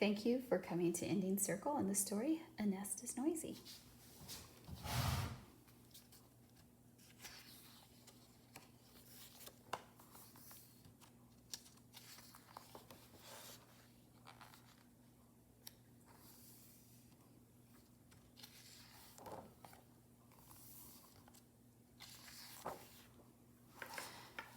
Thank you for coming to Ending Circle and the story, A Nest is Noisy.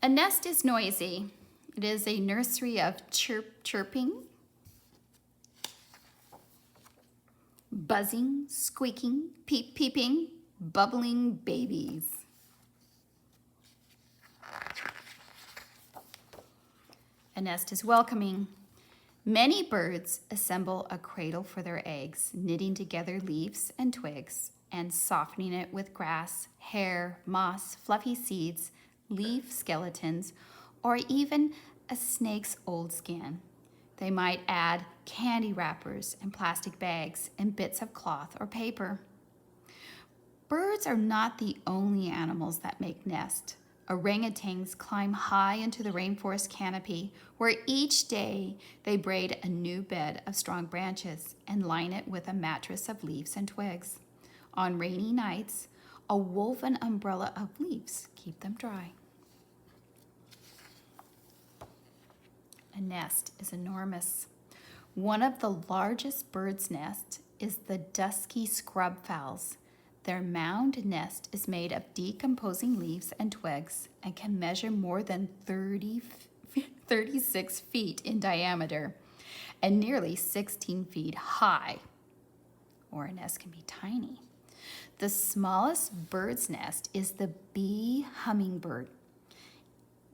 A nest is noisy. It is a nursery of chirping, buzzing, squeaking, peeping, bubbling babies. A nest is welcoming. Many birds assemble a cradle for their eggs, knitting together leaves and twigs and softening it with grass, hair, moss, fluffy seeds, leaf skeletons, or even a snake's old skin. They might add candy wrappers and plastic bags and bits of cloth or paper. Birds are not the only animals that make nests. Orangutans climb high into the rainforest canopy, where each day they braid a new bed of strong branches and line it with a mattress of leaves and twigs. On rainy nights, a woven umbrella of leaves keep them dry. A nest is enormous. One of the largest birds' nests is the dusky scrub fowls. Their mound nest is made of decomposing leaves and twigs and can measure more than 36 feet in diameter and nearly 16 feet high. Or a nest can be tiny. The smallest bird's nest is the bee hummingbird.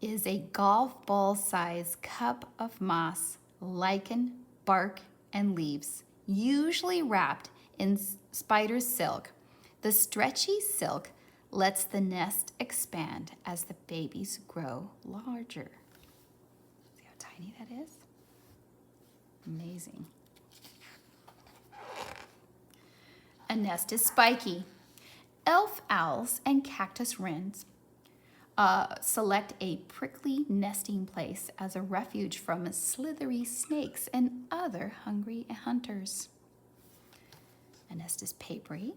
It is a golf ball sized cup of moss, lichen, bark, and leaves, usually wrapped in spider silk. The stretchy silk lets the nest expand as the babies grow larger. See how tiny that is? Amazing. A nest is spiky. Elf owls and cactus wrens select a prickly nesting place as a refuge from slithery snakes and other hungry hunters. A nest is papery.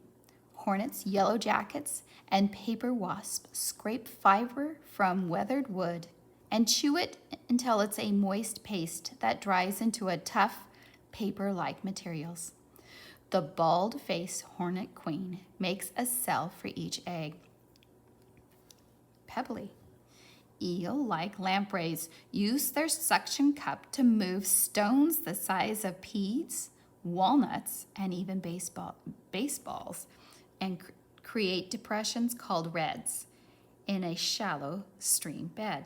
Hornets, yellow jackets, and paper wasps scrape fiber from weathered wood and chew it until it's a moist paste that dries into a tough, paper-like materials. The bald-faced hornet queen makes a cell for each egg. Pebbly. Eel-like lampreys use their suction cup to move stones the size of peas, walnuts, and even baseballs, and create depressions called redds in a shallow stream bed.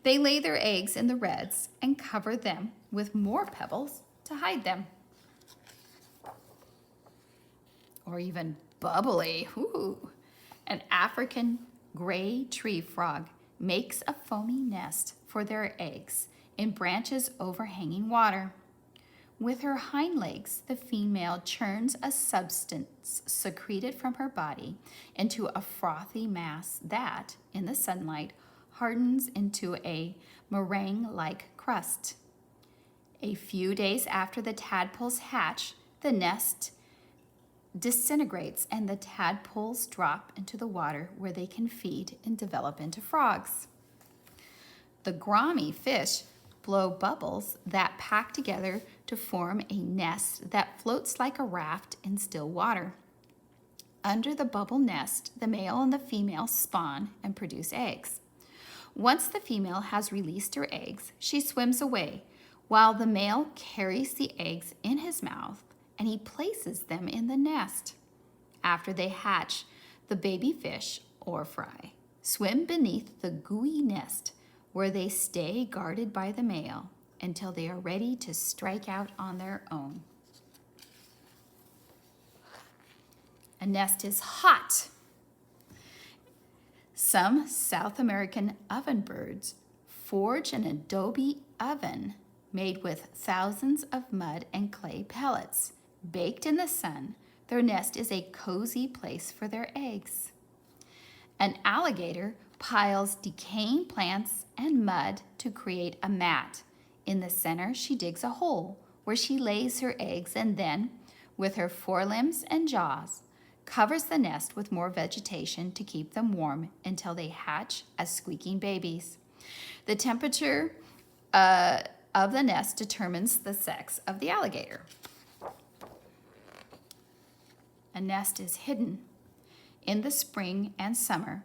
They lay their eggs in the redds and cover them with more pebbles to hide them. Or even bubbly. Ooh. An African gray tree frog makes a foamy nest for their eggs in branches overhanging water. With her hind legs, the female churns a substance secreted from her body into a frothy mass that, in the sunlight, hardens into a meringue-like crust. A few days after the tadpoles hatch, the nest disintegrates and the tadpoles drop into the water where they can feed and develop into frogs. The gourmet fish blow bubbles that pack together to form a nest that floats like a raft in still water. Under the bubble nest, the male and the female spawn and produce eggs. Once the female has released her eggs, she swims away, while the male carries the eggs in his mouth and he places them in the nest. After they hatch, the baby fish, or fry, swim beneath the gooey nest, where they stay guarded by the male until they are ready to strike out on their own. A nest is hot. Some South American ovenbirds forge an adobe oven made with thousands of mud and clay pellets. Baked in the sun, their nest is a cozy place for their eggs. An alligator piles decaying plants and mud to create a mat. In the center, she digs a hole, where she lays her eggs and then, with her forelimbs and jaws, covers the nest with more vegetation to keep them warm until they hatch as squeaking babies. The temperature of the nest determines the sex of the alligator. A nest is hidden. In the spring and summer,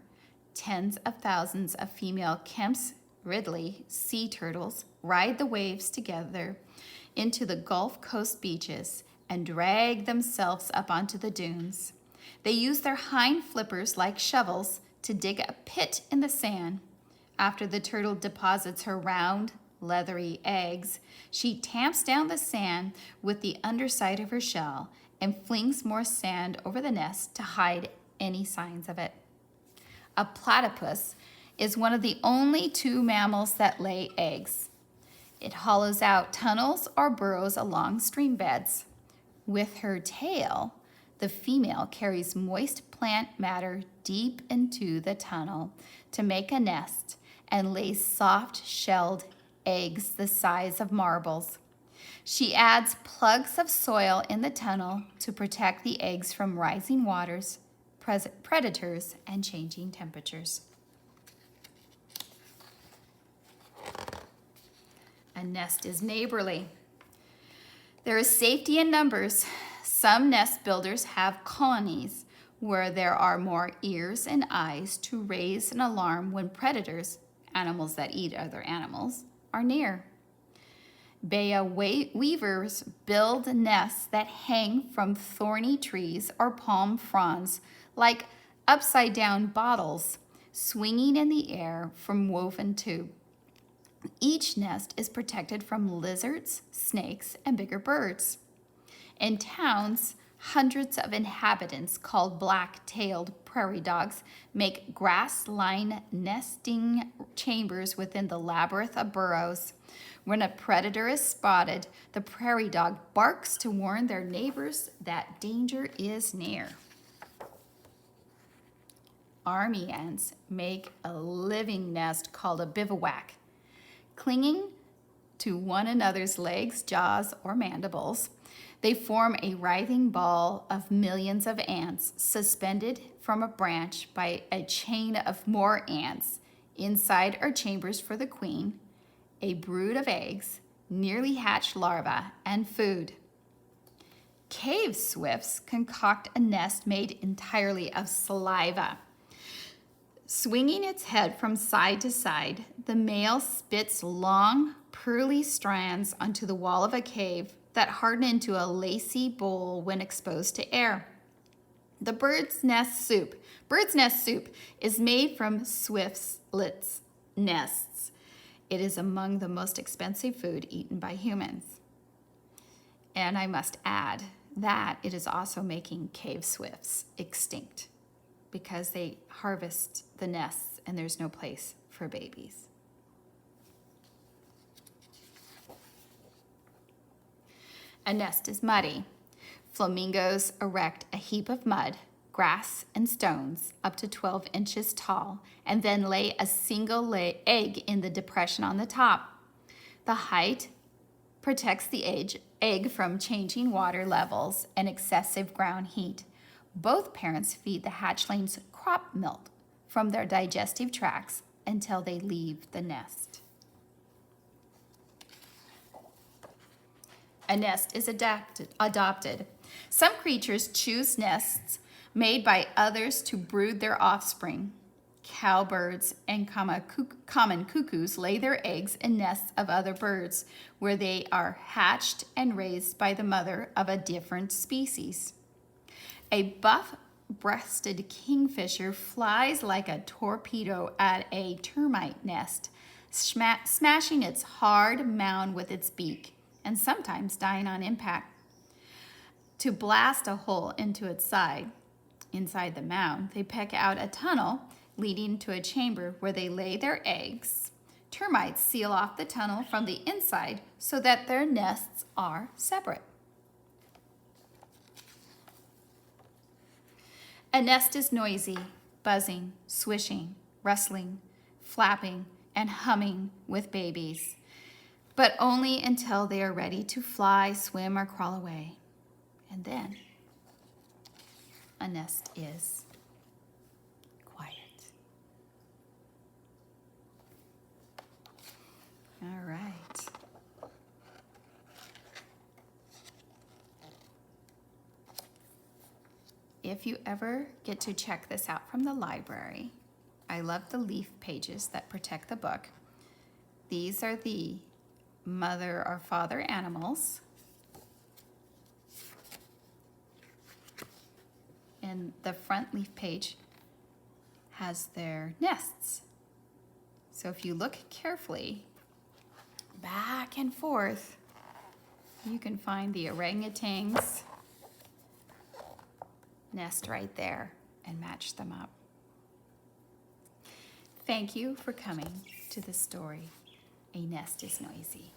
tens of thousands of female Kemp's Ridley sea turtles ride the waves together into the Gulf Coast beaches and drag themselves up onto the dunes. They use their hind flippers like shovels to dig a pit in the sand. After the turtle deposits her round, leathery eggs, she tamps down the sand with the underside of her shell and flings more sand over the nest to hide any signs of it. A platypus is one of the only two mammals that lay eggs. It hollows out tunnels or burrows along stream beds. With her tail, the female carries moist plant matter deep into the tunnel to make a nest and lays soft-shelled eggs the size of marbles. She adds plugs of soil in the tunnel to protect the eggs from rising waters, predators, and changing temperatures. A nest is neighborly. There is safety in numbers. Some nest builders have colonies where there are more ears and eyes to raise an alarm when predators, animals that eat other animals, are near. Baya weavers build nests that hang from thorny trees or palm fronds like upside-down bottles swinging in the air from woven tube. Each nest is protected from lizards, snakes, and bigger birds. In towns, hundreds of inhabitants called black-tailed prairie dogs make grass-lined nesting chambers within the labyrinth of burrows. When a predator is spotted, the prairie dog barks to warn their neighbors that danger is near. Army ants make a living nest called a bivouac. Clinging to one another's legs, jaws, or mandibles, they form a writhing ball of millions of ants suspended from a branch by a chain of more ants. Inside are chambers for the queen, a brood of eggs, nearly hatched larvae, and food. Cave swifts concoct a nest made entirely of saliva. Swinging its head from side to side, the male spits long, pearly strands onto the wall of a cave that harden into a lacy bowl when exposed to air. The bird's nest soup is made from swiftlets' nests. It is among the most expensive food eaten by humans. And I must add that it is also making cave swifts extinct because they harvest the nests and there's no place for babies. A nest is muddy. Flamingos erect a heap of mud, grass, and stones up to 12 inches tall and then lay a single egg in the depression on the top. The height protects the egg from changing water levels and excessive ground heat. Both parents feed the hatchlings crop milk from their digestive tracts until they leave the nest. A nest is adopted. Some creatures choose nests made by others to brood their offspring. Cowbirds and common cuckoos lay their eggs in nests of other birds, where they are hatched and raised by the mother of a different species. A buff-breasted kingfisher flies like a torpedo at a termite nest, smashing its hard mound with its beak, and sometimes dying on impact. To blast a hole into its side, inside the mound, they peck out a tunnel leading to a chamber where they lay their eggs. Termites seal off the tunnel from the inside so that their nests are separate. A nest is noisy, buzzing, swishing, rustling, flapping, and humming with babies. but only until they are ready to fly, swim, or crawl away. And then a nest is quiet. All right. If you ever get to check this out from the library, I love the leaf pages that protect the book. These are the mother or father animals. And the front leaf page has their nests. So if you look carefully, back and forth, you can find the orangutan's nest right there and match them up. Thank you for coming to the story, A Nest is Noisy.